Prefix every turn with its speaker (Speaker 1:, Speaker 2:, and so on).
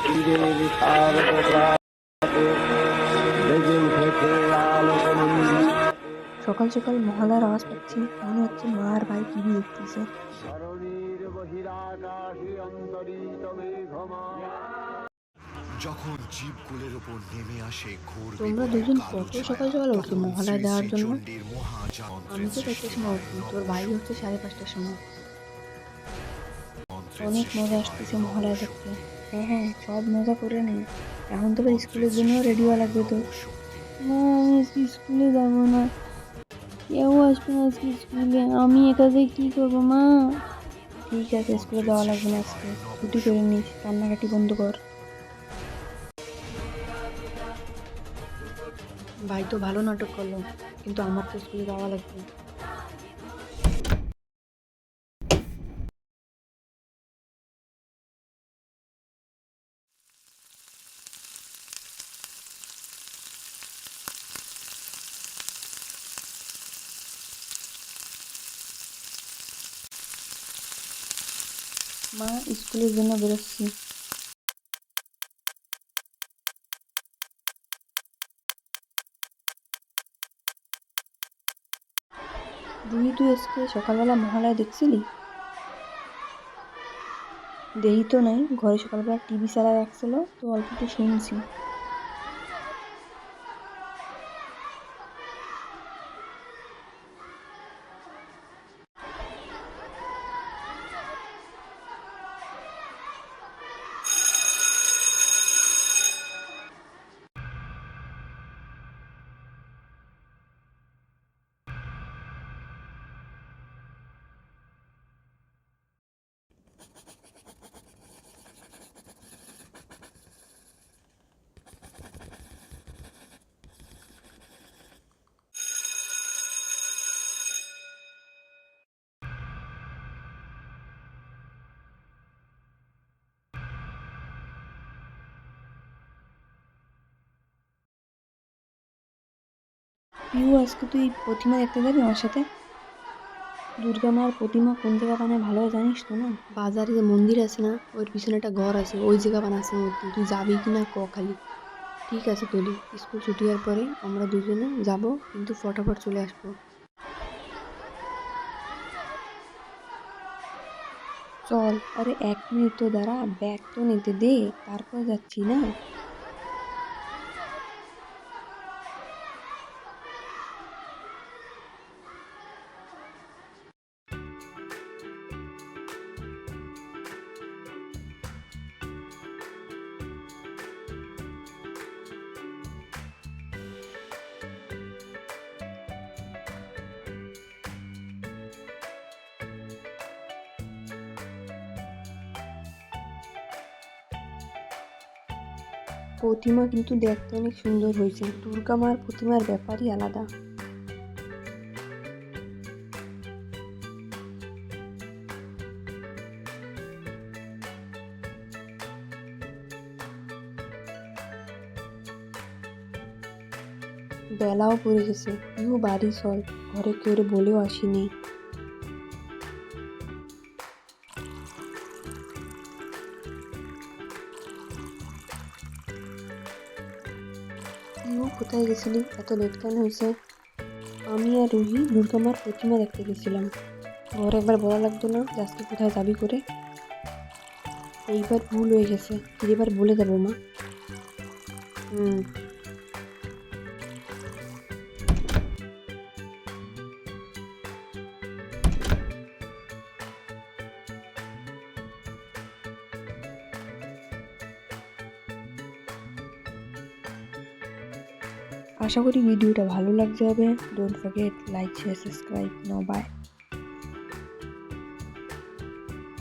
Speaker 1: তীরের শারদ প্রাতে বেজে উঠেছে আলোকমঞ্জিরি।
Speaker 2: সকাল সকাল মহালয়ার আওয়াজ পাচ্ছি, মনে হচ্ছে মা আর ভাই টিভি দেখতেছে।
Speaker 1: ধরণীর বহিরাকাশে অন্তরিত মেঘমালা।
Speaker 3: যখন জীবকুলের উপর নেমে আসে ঘোর
Speaker 2: তোমরা
Speaker 3: বিপদের
Speaker 2: দুজন
Speaker 3: কালো
Speaker 2: কত সকাল
Speaker 3: ছায়া,
Speaker 2: সকাল উঠছো
Speaker 3: তখন
Speaker 2: মহালয়া
Speaker 3: শ্রী
Speaker 2: দেওয়ার
Speaker 3: শ্রী
Speaker 2: জন্য?
Speaker 3: চণ্ডীর
Speaker 2: আমি
Speaker 3: মহাযন্ত্রের
Speaker 2: তো 4টার
Speaker 3: সৃষ্টি
Speaker 2: সময়
Speaker 3: হয়
Speaker 2: উঠি, তোর ভাই
Speaker 3: নবগ্রহ
Speaker 2: হচ্ছে 5:30টার সময়।
Speaker 3: মন্ত্রের
Speaker 2: অনেক
Speaker 3: সৃষ্টি
Speaker 2: মজা
Speaker 3: হয়
Speaker 2: আসতেছে মহালয়া দেখতে।
Speaker 3: নবশক্তি।
Speaker 2: হ্যাঁ হ্যাঁ, সব মজা করে নে। এখন তো আবার
Speaker 3: মন্ত্রের
Speaker 2: স্কুলের জন্য
Speaker 3: সৃষ্টি
Speaker 2: রেডি হওয়া
Speaker 3: হয়
Speaker 2: লাগবে তো।
Speaker 3: নবশক্তি।
Speaker 4: মা, আমি আজকে স্কুলে যাবো না। কেউ আসবে না আজকে স্কুলে। আমি একা যেয়ে কি করবো মা?
Speaker 2: ঠিক আছে, স্কুলে
Speaker 3: মন্ত্রের
Speaker 2: যাওয়া লাগবে
Speaker 3: সৃষ্টি
Speaker 2: না আজকে,
Speaker 3: হয়
Speaker 2: ছুটি করে
Speaker 3: নবশক্তি।
Speaker 2: নিস, কান্নাকাটি বন্ধ কর। ভাই তো ভালো নাটক করলো, কিন্তু আমার তো স্কুলে যাওয়া লাগবে। মা, স্কুলের জন্য বেরোচ্ছি। রুহি, তুই আজকে সকালবেলা মহালয়া দেখছিলি? দেরি তো নাই, ঘরে সকালবেলা টিভি চালায় রাখছিল তো অল্প একটু শুনছি। পিউ, আজকে তুই প্রতিমা দেখতে যাবি আমার সাথে? দুর্গা মার প্রতিমা কোন জায়গা বানায় ভালো জানিস তো না? বাজারে যে মন্দির আছে না, ওর পিছনে একটা ঘর আছে, ওই জায়গা বানাচ্ছে মূর্তি। তুই যাবি কি না ক খালি। ঠিক আছে তুলি, স্কুল ছুটি হওয়ার পরে আমরা দুজনে যাব, কিন্তু ফটাফট চলে আসবো। চল। আরে 1 মিনিট তো দাঁড়া, ব্যাগ তো নিতে দে, তারপর যাচ্ছি না। প্রতিমা কিন্তু দেখতে অনেক সুন্দর হয়েছে, দুর্গা মার প্রতিমার ব্যাপারই আলাদা। বেলাও পড়ে গেছে, পিউ বাড়ি চল, ঘরে কেউ বলেও আসিনি। পিউ, কোথায় গেছিলি? এত লেট কেন হয়েছে? আমি আর রুহি দুর্গা মার প্রতিমা দেখতে গেছিলাম। ঘরে একবার বলা লাগতো না যে আজকে কোথায় যাবি করে? এইবার ভুল হয়ে গেছে, এবার বলে দেবো মা। হুম। আশা করি ভিডিওটা ভালো লাগছে হবে। Don't forget like, share, subscribe. Now by.